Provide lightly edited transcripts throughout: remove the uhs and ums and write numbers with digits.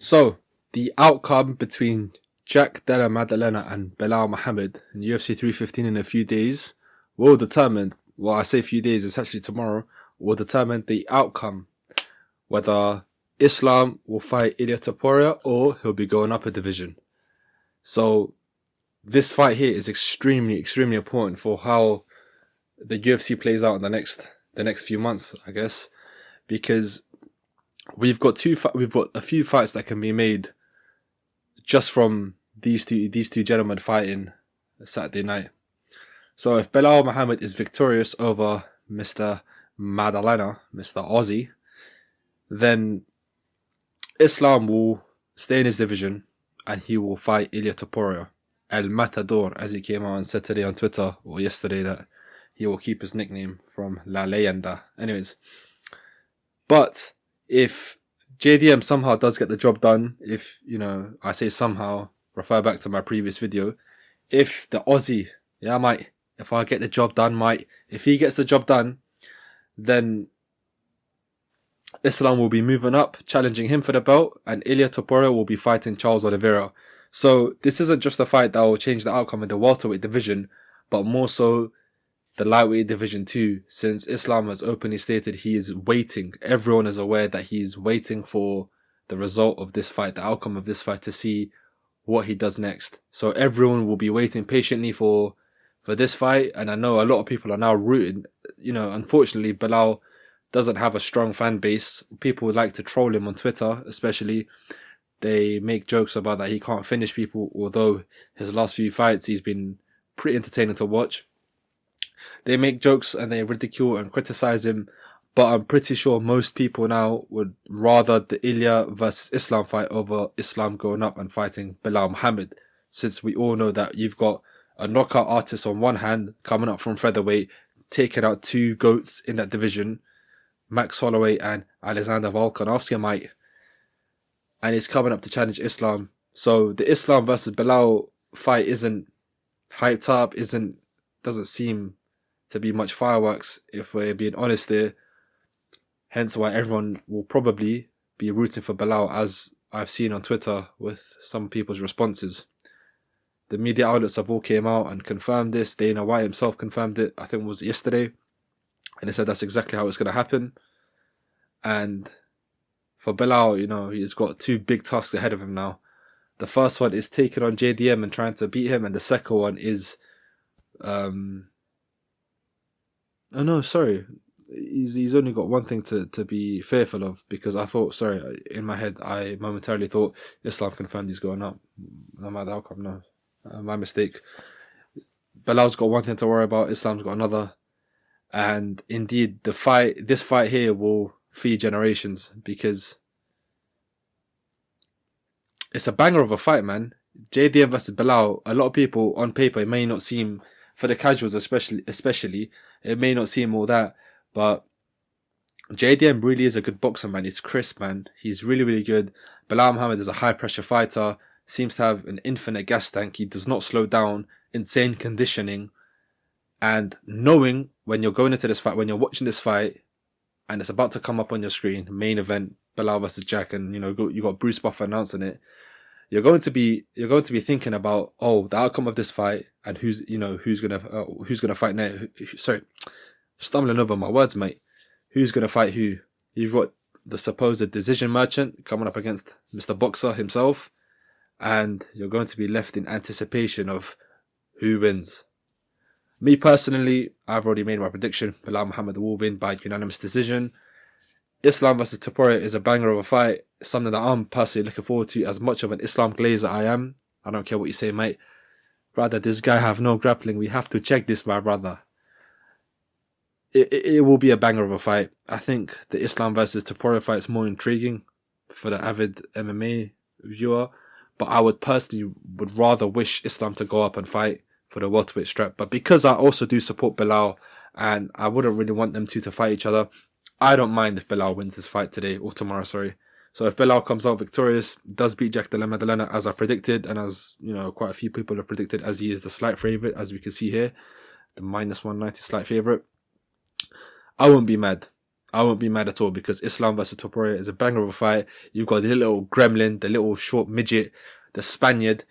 So, the outcome between Jack Della Maddalena and Belal Muhammad in UFC 315 in a few days will determine, well, I say a few days, it's actually tomorrow, will determine the outcome. Whether Islam will fight Ilia Topuria or he'll be going up a division. So, this fight here is extremely important for how the UFC plays out in the next few months, I guess, because we've got a few fights that can be made just from these two gentlemen fighting Saturday night. So if Belal Muhammad is victorious over Mr. Maddalena, Mr. Aussie, then Islam will stay in his division and he will fight Ilia Topuria, El Matador, as he came out and said today on Twitter or yesterday that he will keep his nickname from La Leyenda. Anyways, but if JDM somehow does get the job done, if, I say somehow, refer back to my previous video, if the Aussie, if I get the job done, if he gets the job done, then Islam will be moving up, challenging him for the belt, and Ilia Topuria will be fighting Charles Oliveira. So this isn't just a fight that will change the outcome in the welterweight division, but more so the lightweight division too, since Islam has openly stated he is waiting. Everyone is aware that he's waiting for the result of this fight, the outcome of this fight, to see what he does next. So everyone will be waiting patiently for this fight, and I know a lot of people are now rooting. Unfortunately, Belal doesn't have a strong fan base. People like to troll him on Twitter, especially. They make jokes about that he can't finish people, although his last few fights he's been pretty entertaining to watch. They make jokes and they ridicule and criticize him, but I'm pretty sure most people now would rather the Ilia versus Islam fight over Islam going up and fighting Belal Muhammad, since we all know that you've got a knockout artist on one hand coming up from featherweight, taking out two goats in that division, Max Holloway and Alexander Volkanovski, and he's coming up to challenge Islam. So the Islam versus Belal fight isn't hyped up, doesn't seem to be much fireworks, if we're being honest there. Hence why everyone will probably be rooting for Belal, as I've seen on Twitter with some people's responses. The media outlets have all came out and confirmed this. Dana White himself confirmed it, I think it was yesterday. And he said that's exactly how it's going to happen. And for Belal, he's got two big tasks ahead of him now. The first one is taking on JDM and trying to beat him. And the second one is... He's only got one thing to be fearful of, because I thought, in my head, I momentarily thought Islam confirmed he's going up. No matter the outcome, no. My mistake. Belal's got one thing to worry about, Islam's got another. And indeed, this fight here will feed generations, because it's a banger of a fight, man. JDM versus Belal, a lot of people on paper, it may not seem, for the casuals especially, it may not seem all that, but JDM really is a good boxer, man. He's crisp, man. He's really good. Belal Muhammad is a high pressure fighter, seems to have an infinite gas tank. He does not slow down, insane conditioning, and knowing when you're going into this fight, when you're watching this fight, and it's about to come up on your screen, main event, Belal versus Jack, and you got Bruce Buffer announcing it. You're going to be thinking about, the outcome of this fight and who's gonna fight next. Sorry, stumbling over my words, mate. Who's gonna fight who? You've got the supposed decision merchant coming up against Mr. Boxer himself, and you're going to be left in anticipation of who wins. Me personally, I've already made my prediction. Belal Muhammad will win by unanimous decision. Islam versus Topuria is a banger of a fight. It's something that I'm personally looking forward to. As much of an Islam glazer I am, I don't care what you say, mate. Brother, this guy have no grappling. We have to check this, my brother. It will be a banger of a fight. I think the Islam versus Topuria fight is more intriguing for the avid MMA viewer. But I would rather wish Islam to go up and fight for the welterweight strap. But because I also do support Belal, and I wouldn't really want them two to fight each other, I don't mind if Belal wins this fight today, or tomorrow, sorry. So if Belal comes out victorious, does beat Jack Della Maddalena as I predicted, and as quite a few people have predicted, as he is the slight favourite, as we can see here, the -190 slight favourite, I won't be mad. I won't be mad at all, because Islam versus Topuria is a banger of a fight. You've got the little gremlin, the little short midget, the Spaniard,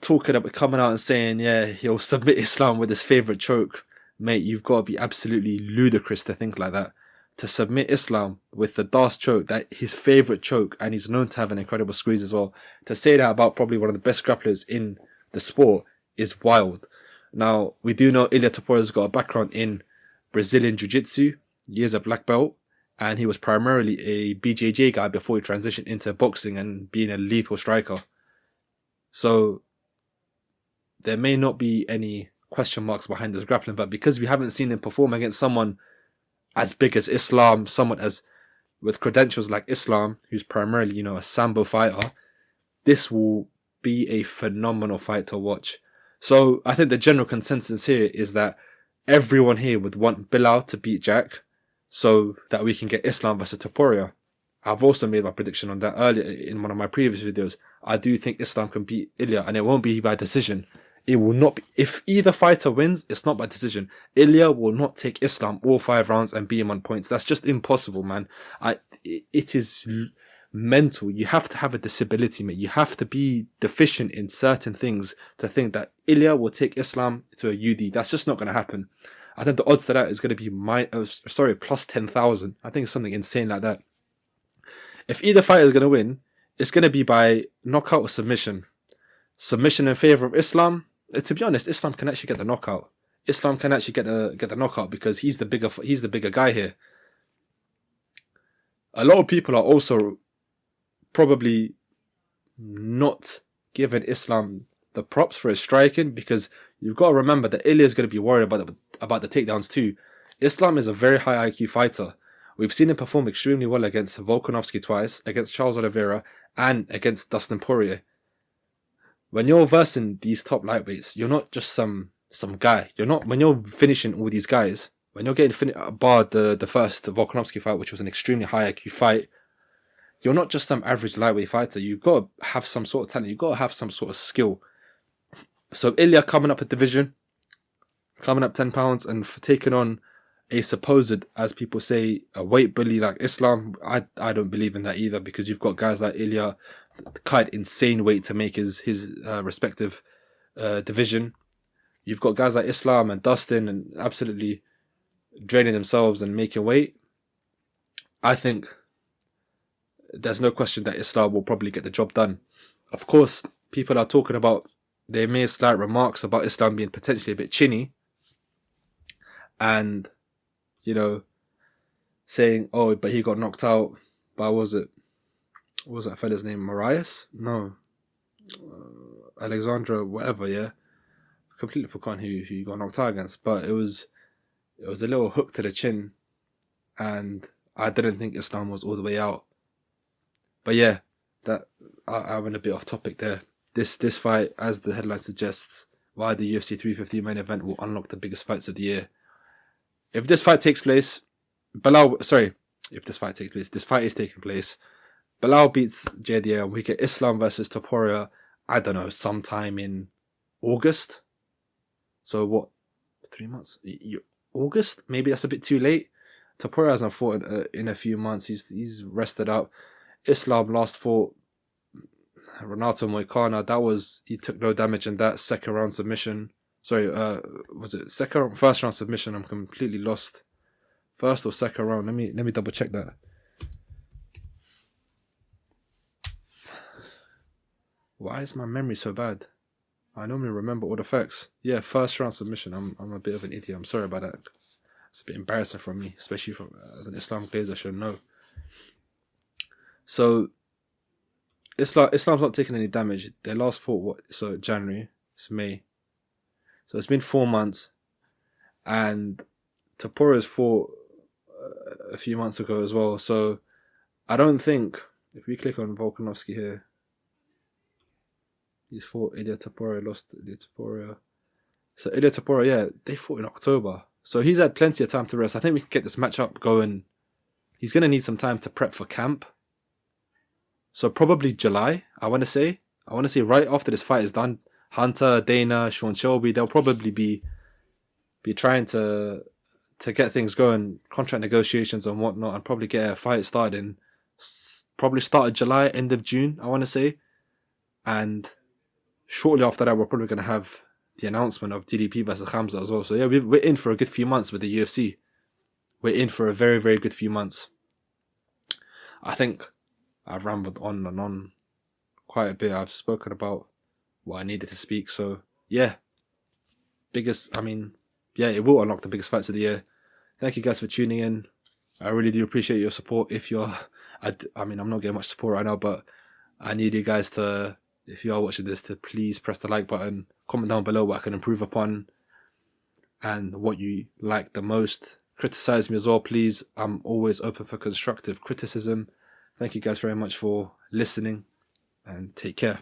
coming out and saying, yeah, he'll submit Islam with his favourite choke. Mate, you've got to be absolutely ludicrous to think like that. To submit Islam with the Das choke, that his favourite choke, and he's known to have an incredible squeeze as well. To say that about probably one of the best grapplers in the sport is wild. Now, we do know Ilia Topuria's got a background in Brazilian Jiu-Jitsu. He is a black belt, and he was primarily a BJJ guy before he transitioned into boxing and being a lethal striker. So there may not be any question marks behind his grappling, but because we haven't seen him perform against someone as big as Islam, someone as with credentials like Islam, who's primarily, a Sambo fighter, this will be a phenomenal fight to watch. So I think the general consensus here is that everyone here would want Belal to beat Jack, so that we can get Islam versus Topuria. I've also made my prediction on that earlier in one of my previous videos. I do think Islam can beat Ilia, and it won't be by decision. It will not be. If either fighter wins, it's not by decision. Ilia will not take Islam all 5 rounds and beat him on points. That's just impossible, man. It is mental. You have to have a disability, mate. You have to be deficient in certain things to think that Ilia will take Islam to a UD. That's just not going to happen. I think the odds to that is going to be plus 10,000. I think it's something insane like that. If either fighter is going to win, it's going to be by knockout or submission. Submission in favor of Islam. To be honest, Islam can actually get the knockout. Islam can actually get the knockout because he's the bigger guy here. A lot of people are also probably not giving Islam the props for his striking, because you've got to remember that Ilia is going to be worried about the takedowns too. Islam is a very high IQ fighter. We've seen him perform extremely well against Volkanovski twice, against Charles Oliveira, and against Dustin Poirier. When you're versing these top lightweights, you're not just some guy. When you're finishing all these guys, when you're getting barred the first Volkanovski fight, which was an extremely high IQ fight, you're not just some average lightweight fighter. You've got to have some sort of talent. You've got to have some sort of skill. So Ilia coming up a division, coming up 10 pounds, and for taking on a supposed, as people say, a weight bully like Islam, I don't believe in that either, because you've got guys like Ilia, quite insane weight to make his respective division. You've got guys like Islam and Dustin and absolutely draining themselves and making weight. I think there's no question that Islam will probably get the job done. Of course, people are talking about, they made slight remarks about Islam being potentially a bit chinny, and saying, oh, but he got knocked out by, what was that fella's name? Marias? No. Alexandra, whatever, yeah. Completely forgotten who he got knocked out against, but it was a little hook to the chin, and I didn't think Islam was all the way out. But yeah, that I went a bit off topic there. This fight, as the headline suggests, why the UFC 350 main event will unlock the biggest fights of the year. If this fight takes place, this fight is taking place, Belal beats JDA and we get Islam versus Topuria, I don't know, sometime in August. So what, 3 months? August? Maybe that's a bit too late. Topuria hasn't fought in a few months. He's rested up. Islam last fought Renato Moicano. He took no damage in that second round submission. Sorry, was it first round submission? I'm completely lost. First or second round? Let me double check that. Why is my memory so bad? I normally remember all the facts. Yeah, first round submission. I'm a bit of an idiot. I'm sorry about that. It's a bit embarrassing from me, especially as an Islam glazer, I should know. So Islam's not taking any damage. They last fought January. It's May. So it's been 4 months, and Topuria's fought a few months ago as well. So I don't think, if we click on Volkanovski here, he's fought Ilia Topuria, lost Ilia Topuria. So Ilia Topuria, yeah, they fought in October. So he's had plenty of time to rest. I think we can get this matchup going. He's going to need some time to prep for camp. So probably July, I want to say right after this fight is done. Hunter, Dana, Sean Shelby, they'll probably be trying to to get things going, contract negotiations and whatnot, and probably get a fight started in probably start of July, end of June, I want to say. And shortly after that, we're probably going to have the announcement of DDP versus Khamzat as well. So yeah, we're in for a good few months with the UFC. We're in for a very, very good few months. I think I've rambled on and on quite a bit. I've spoken about what I needed to speak. So yeah, it will unlock the biggest fights of the year. Thank you guys for tuning in. I really do appreciate your support. I'm not getting much support right now, but I need you guys to, if you are watching this, to please press the like button, comment down below what I can improve upon and what you like the most. Criticize me as well, please. I'm always open for constructive criticism. Thank you guys very much for listening, and take care.